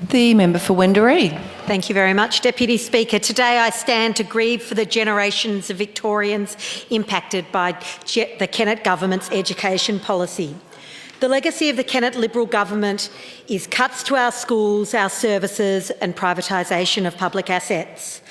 The member for Wendouree. Thank you very much, Deputy Speaker. Today I stand to grieve for the generations of Victorians impacted by the Kennett Government's education policy. The legacy of the Kennett Liberal Government is cuts to our schools, our services and privatisation of public assets.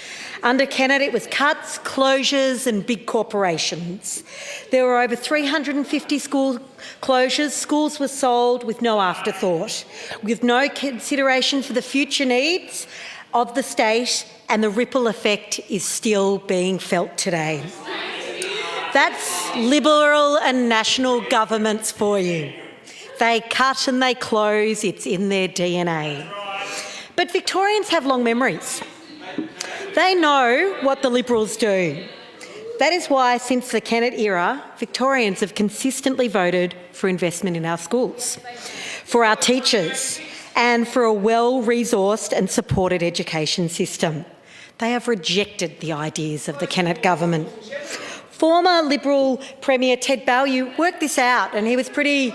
Under Kennett, it was cuts, closures and big corporations. There were over 350 school closures. Schools were sold with no afterthought, with no consideration for the future needs of the state, and the ripple effect is still being felt today. That's Liberal and national governments for you. They cut and they close, it's in their DNA. But Victorians have long memories. They know what the Liberals do. That is why, since the Kennett era, Victorians have consistently voted for investment in our schools, for our teachers, and for a well-resourced and supported education system. They have rejected the ideas of the Kennett Government. Former Liberal Premier Ted Baillieu worked this out, and he was pretty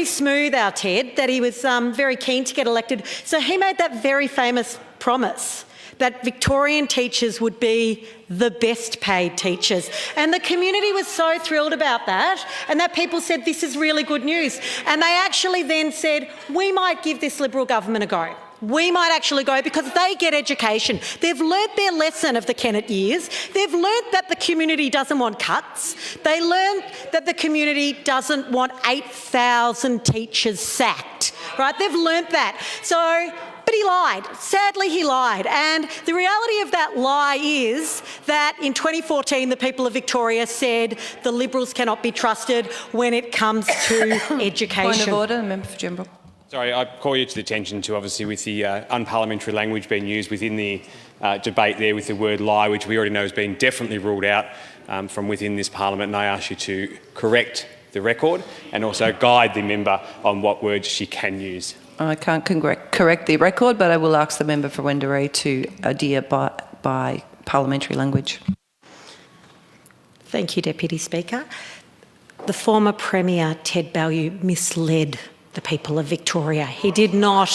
smooth, our Ted, that he was very keen to get elected. So he made that very famous promise that Victorian teachers would be the best paid teachers. And the community was so thrilled about that, and that people said, this is really good news. And they actually then said, we might give this Liberal government a go. We might actually go, because they get education. They've learnt their lesson of the Kennett years. They've learnt that the community doesn't want cuts. They learned that the community doesn't want 8,000 teachers sacked, right? They've learnt that. But he lied. Sadly, he lied. And the reality of that lie is that in 2014, the people of Victoria said the Liberals cannot be trusted when it comes to education. Point of order, the member for General. Sorry, I call you to the attention to, obviously, with the unparliamentary language being used within the debate there with the word lie, which we already know has been definitely ruled out from within this parliament, and I ask you to correct the record and also guide the member on what words she can use. I can't correct the record, but I will ask the member for Wendouree to adhere by parliamentary language. Thank you, Deputy Speaker. The former Premier, Ted Baillieu, misled the people of Victoria. He did not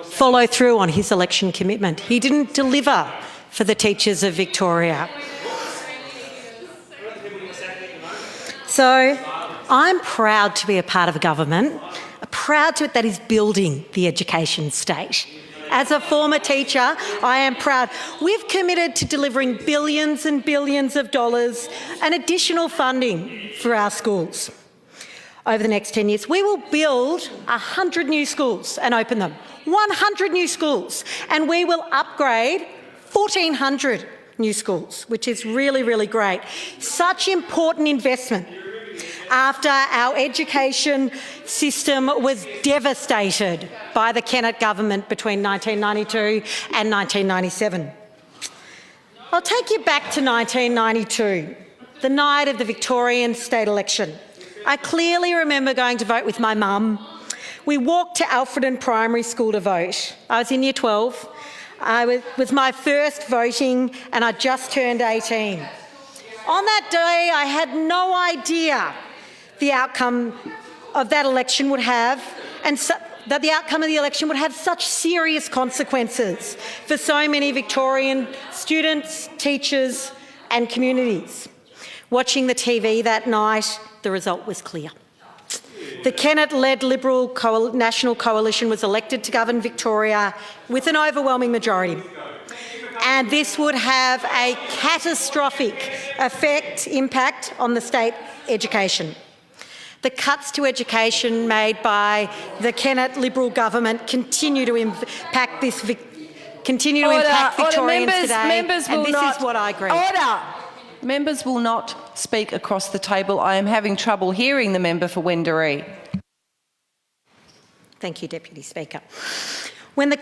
follow through on his election commitment. He didn't deliver for the teachers of Victoria. So I'm proud to be a part of a government, that is building the education state. As a former teacher, I am proud. We've committed to delivering billions and billions of dollars and additional funding for our schools. Over the next 10 years, we will build 100 new schools and open them, 100 new schools, and we will upgrade 1,400 new schools, which is really, really great. Such important investment after our education system was devastated by the Kennett Government between 1992 and 1997. I'll take you back to 1992, the night of the Victorian state election. I clearly remember going to vote with my mum. We walked to Alfredton Primary School to vote. I was in Year 12. It was my first voting and I just turned 18. On that day, I had no idea the outcome of that election would have, and that the outcome of the election would have such serious consequences for so many Victorian students, teachers and communities. Watching the TV that night, the result was clear. The Kennett-led Liberal National Coalition was elected to govern Victoria with an overwhelming majority. And this would have a catastrophic impact on the state education. The cuts to education made by the Kennett Liberal Government continue to impact Victorians today, and this is what I agree. Order! Members will not speak across the table. I am having trouble hearing the member for Wendouree. Thank you, Deputy Speaker. When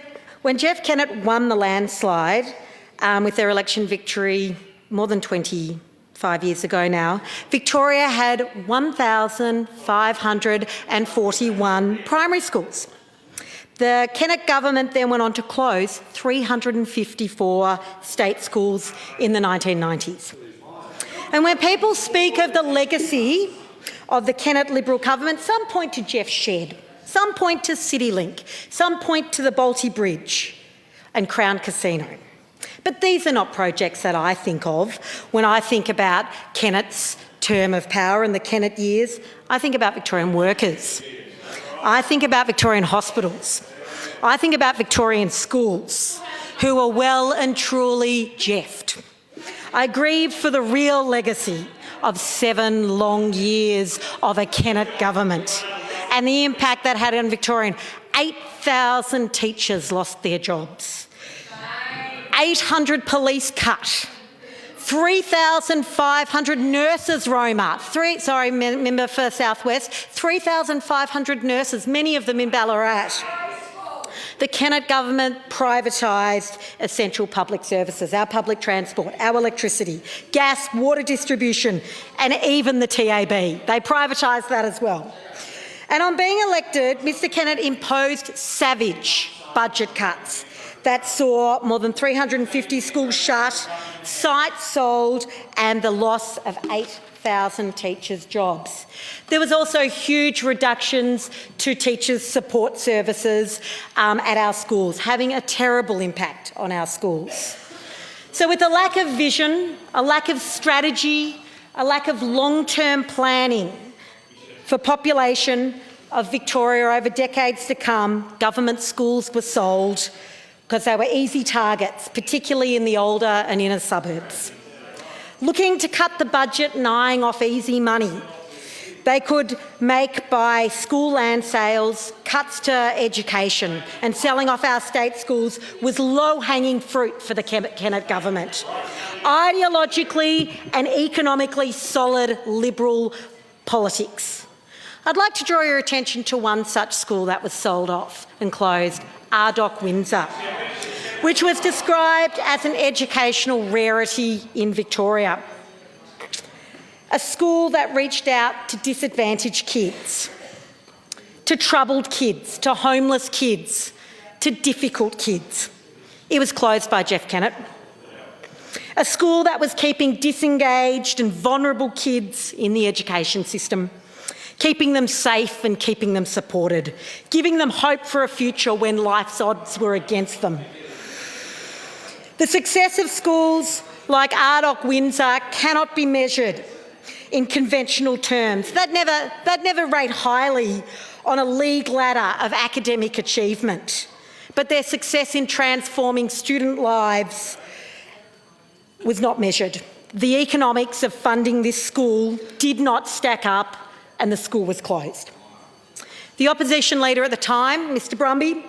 Jeff Kennett won the landslide with their election victory more than 25 years ago now, Victoria had 1,541 primary schools. The Kennett Government then went on to close 354 state schools in the 1990s. And when people speak of the legacy of the Kennett Liberal Government, some point to Jeff Shed, some point to CityLink, some point to the Balti Bridge and Crown Casino. But these are not projects that I think of when I think about Kennett's term of power and the Kennett years. I think about Victorian workers. I think about Victorian hospitals. I think about Victorian schools who are well and truly jeffed. I grieve for the real legacy of 7 long years of a Kennett government and the impact that had on Victorian. 8,000 teachers lost their jobs. 800 police cut. 3,500 nurses, Roma. Member for South West. 3,500 nurses, many of them in Ballarat. The Kennett Government privatised essential public services, our public transport, our electricity, gas, water distribution, and even the TAB. They privatised that as well. And on being elected, Mr Kennett imposed savage budget cuts that saw more than 350 schools shut, sites sold, and the loss of 8,000 teachers' jobs. There was also huge reductions to teachers' support services at our schools, having a terrible impact on our schools. So with a lack of vision, a lack of strategy, a lack of long-term planning for population of Victoria over decades to come, government schools were sold because they were easy targets, particularly in the older and inner suburbs. Looking to cut the budget and eyeing off easy money they could make by school land sales, cuts to education and selling off our state schools was low-hanging fruit for the Kennett Government. Ideologically and economically solid Liberal politics. I'd like to draw your attention to one such school that was sold off and closed, Ardoch Windsor, which was described as an educational rarity in Victoria. A school that reached out to disadvantaged kids, to troubled kids, to homeless kids, to difficult kids. It was closed by Jeff Kennett. A school that was keeping disengaged and vulnerable kids in the education system, keeping them safe and keeping them supported, giving them hope for a future when life's odds were against them. The success of schools like Ardoch Windsor cannot be measured in conventional terms. That never rate highly on a league ladder of academic achievement, but their success in transforming student lives was not measured. The economics of funding this school did not stack up and the school was closed. The opposition leader at the time, Mr Brumby,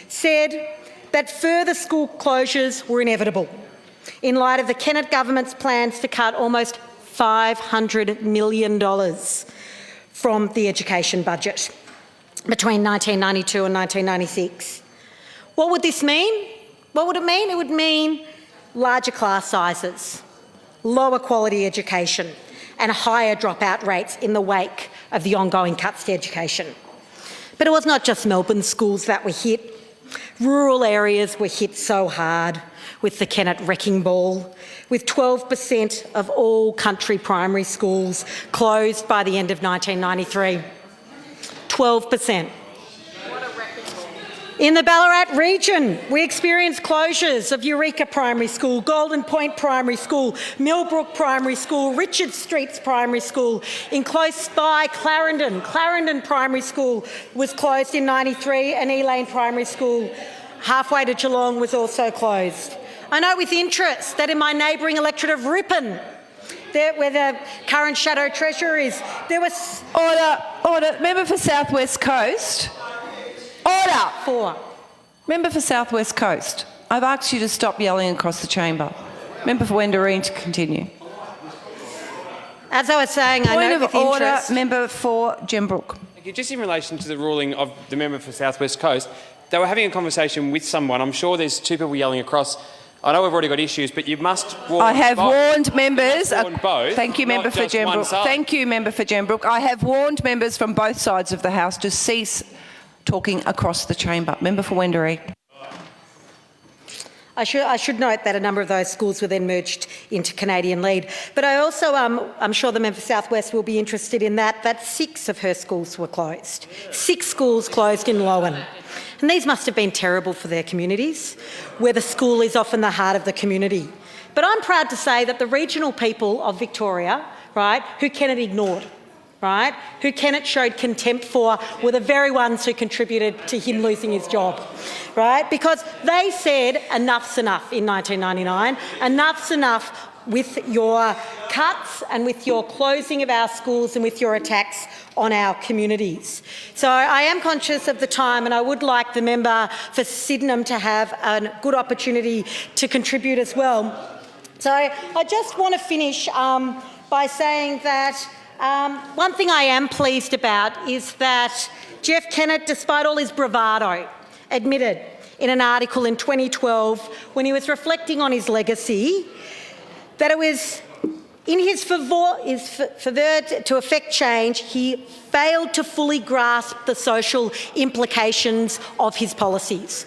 said that further school closures were inevitable in light of the Kennett Government's plans to cut almost $500 million from the education budget between 1992 and 1996. What would this mean? What would it mean? It would mean larger class sizes, lower quality education and higher dropout rates in the wake of the ongoing cuts to education. But it was not just Melbourne schools that were hit. Rural areas were hit so hard with the Kennett wrecking ball, with 12% of all country primary schools closed by the end of 1993. 12%. In the Ballarat region, we experienced closures of Eureka Primary School, Golden Point Primary School, Millbrook Primary School, Richard Streets Primary School. In close by Clarendon Primary School was closed in 93 and Elaine Primary School, halfway to Geelong, was also closed. I know with interest that in my neighbouring electorate of Ripon, where the current Shadow Treasurer is, there was... Order. Member for South West Coast. Order. 4. Member for South West Coast. I've asked you to stop yelling across the chamber. Member for Wendouree to continue. As I was saying, I know with order, interest... Member for Gembrook. Just in relation to the ruling of the member for South West Coast, they were having a conversation with someone. I'm sure there's 2 people yelling across. I know we've already got issues, but you must warn I have both. warned members. Both, thank you, Member for Gembrook. Thank you, Member for Gembrook. I have warned members from both sides of the House to cease talking across the chamber. Member for Wendouree. I should note that a number of those schools were then merged into Canadian Lead. But I also, I'm sure the member for South West will be interested in that 6 of her schools were closed. 6 schools closed in Lowan. And these must have been terrible for their communities, where the school is often the heart of the community. But I'm proud to say that the regional people of Victoria, right, who Kennett ignored, right, who Kennett showed contempt for, were the very ones who contributed to him losing his job, right? Because they said enough's enough in 1999, enough's enough with your cuts and with your closing of our schools and with your attacks on our communities. So I am conscious of the time, and I would like the member for Sydenham to have a good opportunity to contribute as well. So I just want to finish by saying that one thing I am pleased about is that Jeff Kennett, despite all his bravado, admitted in an article in 2012 when he was reflecting on his legacy that it was in his favor to effect change, he failed to fully grasp the social implications of his policies.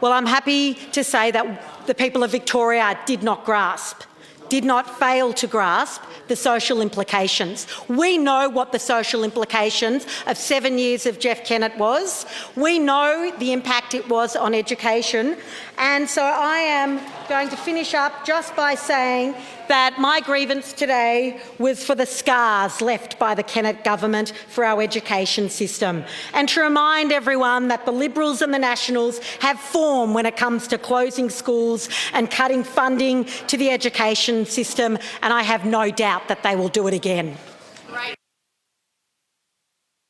Well, I'm happy to say that the people of Victoria did not fail to grasp the social implications. We know what the social implications of 7 years of Jeff Kennett was. We know the impact it was on education. And so I am going to finish up just by saying that my grievance today was for the scars left by the Kennett Government for our education system, and to remind everyone that the Liberals and the Nationals have form when it comes to closing schools and cutting funding to the education system, and I have no doubt that they will do it again.